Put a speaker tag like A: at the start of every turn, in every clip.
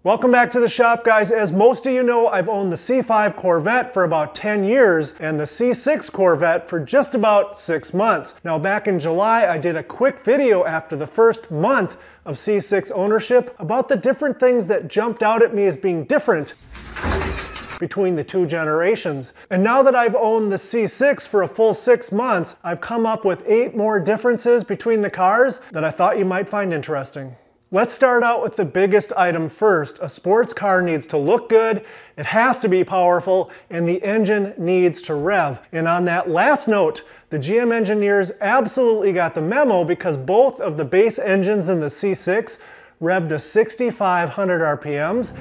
A: Welcome back to the shop, guys. As most of you know, I've owned the C5 Corvette for about 10 years and the C6 Corvette for just about 6 months. Now, back in July, I did a quick video after the first month of C6 ownership about the different things that jumped out at me as being different between the two generations. And now that I've owned the C6 for a full 6 months, I've come up with 8 more differences between the cars that I thought you might find interesting. Let's start out with the biggest item first. A sports car needs to look good, it has to be powerful, and the engine needs to rev. And on that last note, the GM engineers absolutely got the memo because both of the base engines in the C6 revved to 6,500 RPMs.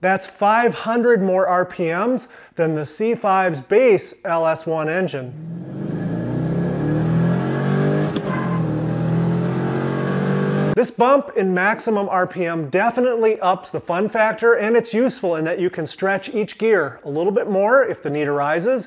A: That's 500 more RPMs than the C5's base LS1 engine. This bump in maximum RPM definitely ups the fun factor, and it's useful in that you can stretch each gear a little bit more if the need arises.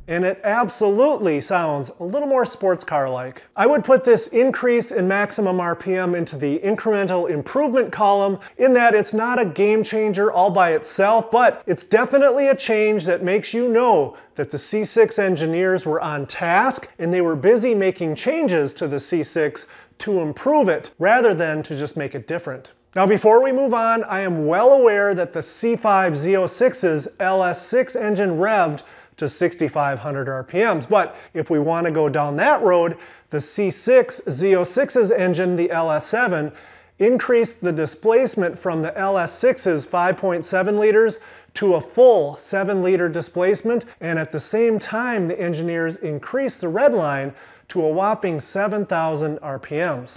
A: And it absolutely sounds a little more sports car-like. I would put this increase in maximum RPM into the incremental improvement column in that it's not a game changer all by itself, but it's definitely a change that makes you know that the C6 engineers were on task and they were busy making changes to the C6 to improve it rather than to just make it different. Now, before we move on, I am well aware that the C5 Z06's LS6 engine revved to 6,500 RPMs. But if we want to go down that road, the C6 Z06's engine, the LS7, increased the displacement from the LS6's 5.7 liters to a full 7-liter displacement, and at the same time, the engineers increased the red line to a whopping 7,000 RPMs.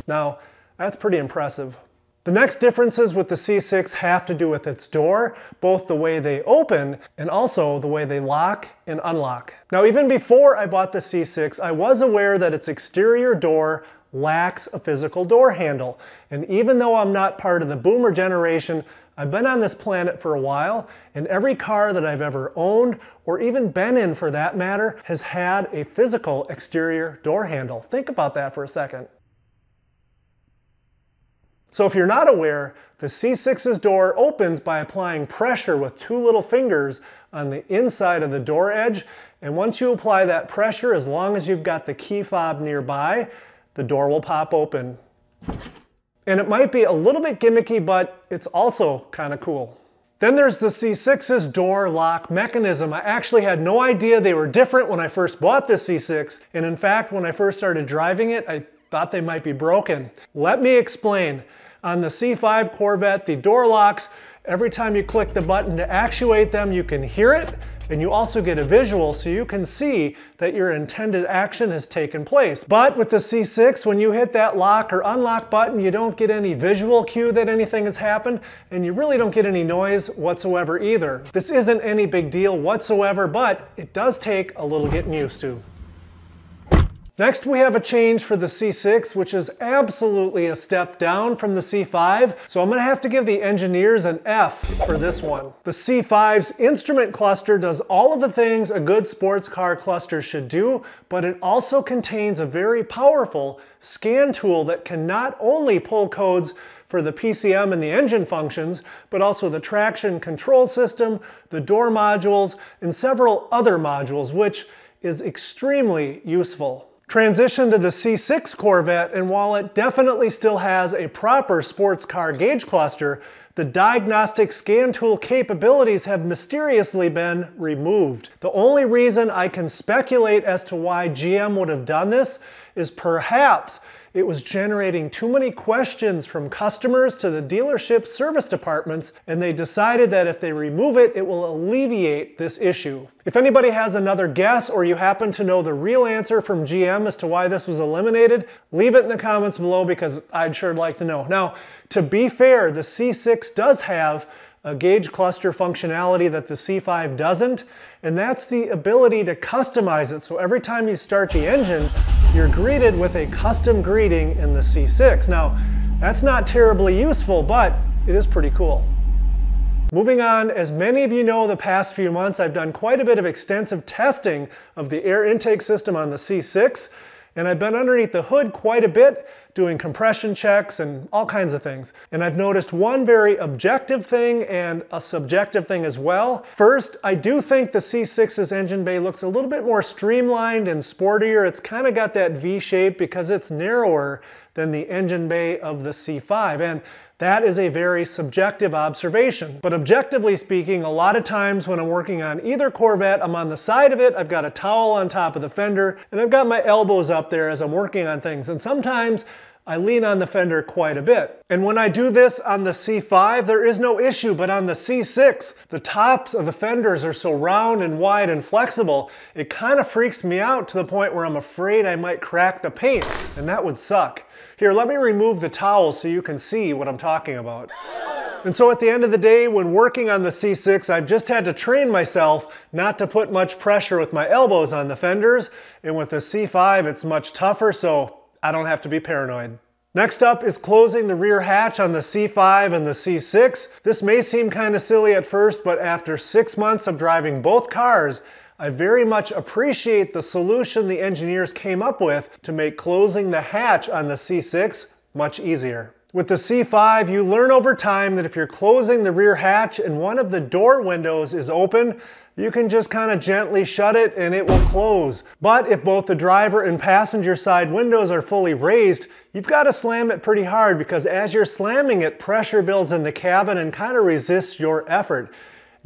A: Now, that's pretty impressive. The next differences with the C6 have to do with its door, both the way they open and also the way they lock and unlock. Now, even before I bought the C6, I was aware that its exterior door lacks a physical door handle. And even though I'm not part of the boomer generation, I've been on this planet for a while, and every car that I've ever owned, or even been in for that matter, has had a physical exterior door handle. Think about that for a second. So if you're not aware, the C6's door opens by applying pressure with 2 little fingers on the inside of the door edge, and once you apply that pressure, as long as you've got the key fob nearby, the door will pop open. And it might be a little bit gimmicky, but it's also kind of cool. Then there's the C6's door lock mechanism. I actually had no idea they were different when I first bought the C6, and in fact, when I first started driving it, I thought they might be broken. Let me explain. On the C5 Corvette, the door locks, every time you click the button to actuate them, you can hear it, and you also get a visual so you can see that your intended action has taken place. But with the C6, when you hit that lock or unlock button, you don't get any visual cue that anything has happened, and you really don't get any noise whatsoever either. This isn't any big deal whatsoever, but it does take a little getting used to. Next, we have a change for the C6, which is absolutely a step down from the C5, so I'm going to have to give the engineers an F for this one. The C5's instrument cluster does all of the things a good sports car cluster should do, but it also contains a very powerful scan tool that can not only pull codes for the PCM and the engine functions, but also the traction control system, the door modules, and several other modules, which is extremely useful. Transition to the C6 Corvette, and while it definitely still has a proper sports car gauge cluster, the diagnostic scan tool capabilities have mysteriously been removed. The only reason I can speculate as to why GM would have done this is perhaps it was generating too many questions from customers to the dealership service departments, and they decided that if they remove it, it will alleviate this issue. If anybody has another guess or you happen to know the real answer from GM as to why this was eliminated, leave it in the comments below because I'd sure like to know. Now, to be fair, the C6 does have a gauge cluster functionality that the C5 doesn't, and that's the ability to customize it. So every time you start the engine, you're greeted with a custom greeting in the C6. Now, That's not terribly useful, but it is pretty cool. Moving on, as many of you know, the past few months I've done quite a bit of extensive testing of the air intake system on the C6, and I've been underneath the hood quite a bit, doing compression checks and all kinds of things. And I've noticed one very objective thing and a subjective thing as well. First, I do think the C6's engine bay looks a little bit more streamlined and sportier. It's kind of got that V shape because it's narrower than the engine bay of the C5. And that is a very subjective observation. But objectively speaking, a lot of times when I'm working on either Corvette, I'm on the side of it, I've got a towel on top of the fender, and I've got my elbows up there as I'm working on things. And sometimes I lean on the fender quite a bit. And when I do this on the C5, there is no issue, but on the C6, the tops of the fenders are so round and wide and flexible, it kind of freaks me out to the point where I'm afraid I might crack the paint, and that would suck. Here, let me remove the towel so you can see what I'm talking about. And so at the end of the day, when working on the C6, I've just had to train myself not to put much pressure with my elbows on the fenders. And with the C5, it's much tougher, so I don't have to be paranoid. Next up is closing the rear hatch on the C5 and the C6. This may seem kind of silly at first, but after 6 months of driving both cars, I very much appreciate the solution the engineers came up with to make closing the hatch on the C6 much easier. With the C5, you learn over time that if you're closing the rear hatch and one of the door windows is open, you can just kind of gently shut it and it will close. But if both the driver and passenger side windows are fully raised, you've got to slam it pretty hard because as you're slamming it, pressure builds in the cabin and kind of resists your effort.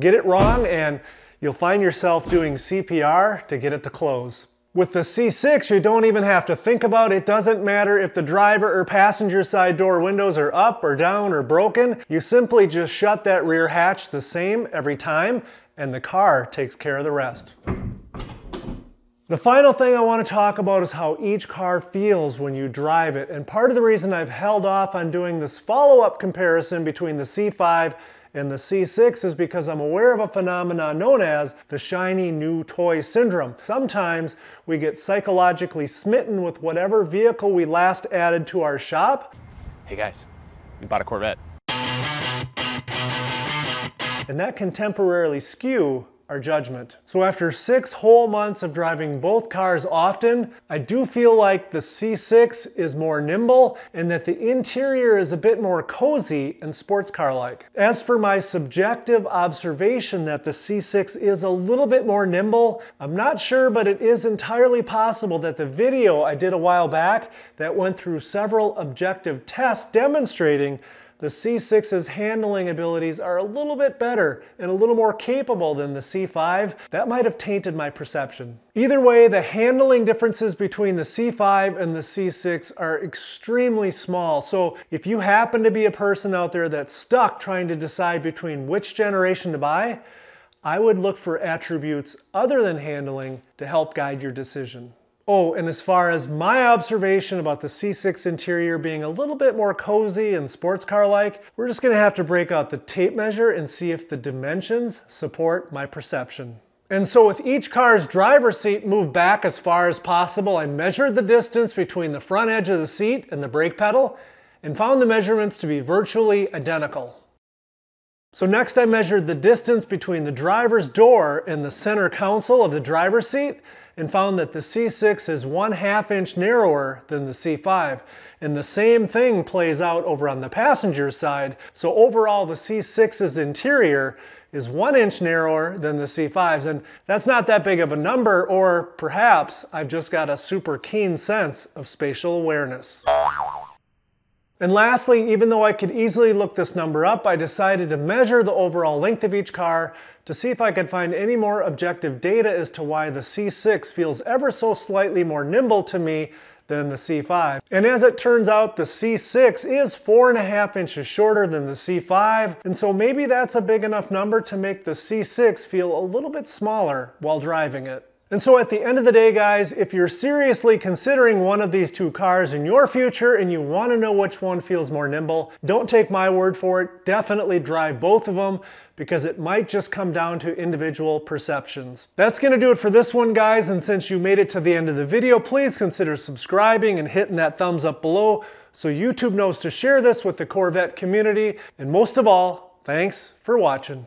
A: Get it wrong and you'll find yourself doing CPR to get it to close. With the C6, you don't even have to think about it. It doesn't matter if the driver or passenger side door windows are up or down or broken. You simply just shut that rear hatch the same every time, and the car takes care of the rest. The final thing I want to talk about is how each car feels when you drive it. And part of the reason I've held off on doing this follow-up comparison between the C5 and the C6 is because I'm aware of a phenomenon known as the shiny new toy syndrome. Sometimes we get psychologically smitten with whatever vehicle we last added to our shop.
B: Hey guys, we bought a Corvette.
A: And that can temporarily skew our judgment. So after 6 whole months of driving both cars often, I do feel like the C6 is more nimble and that the interior is a bit more cozy and sports car-like. As for my subjective observation that the C6 is a little bit more nimble, I'm not sure, but it is entirely possible that the video I did a while back that went through several objective tests demonstrating the C6's handling abilities are a little bit better and a little more capable than the C5. That might have tainted my perception. Either way, the handling differences between the C5 and the C6 are extremely small. So if you happen to be a person out there that's stuck trying to decide between which generation to buy, I would look for attributes other than handling to help guide your decision. Oh, and as far as my observation about the C6 interior being a little bit more cozy and sports car-like, we're just gonna have to break out the tape measure and see if the dimensions support my perception. And so with each car's driver's seat moved back as far as possible, I measured the distance between the front edge of the seat and the brake pedal and found the measurements to be virtually identical. So next I measured the distance between the driver's door and the center console of the driver's seat and found that the C6 is 1/2 inch narrower than the C5. And the same thing plays out over on the passenger side. So overall, the C6's interior is 1 inch narrower than the C5's. And that's not that big of a number, or perhaps I've just got a super keen sense of spatial awareness. And lastly, even though I could easily look this number up, I decided to measure the overall length of each car to see if I could find any more objective data as to why the C6 feels ever so slightly more nimble to me than the C5. And as it turns out, the C6 is 4.5 inches shorter than the C5, and so maybe that's a big enough number to make the C6 feel a little bit smaller while driving it. And so at the end of the day, guys, if you're seriously considering one of these two cars in your future and you want to know which one feels more nimble, don't take my word for it. Definitely drive both of them, because it might just come down to individual perceptions. That's gonna do it for this one, guys, and since you made it to the end of the video, please consider subscribing and hitting that thumbs up below so YouTube knows to share this with the Corvette community. And most of all, thanks for watching.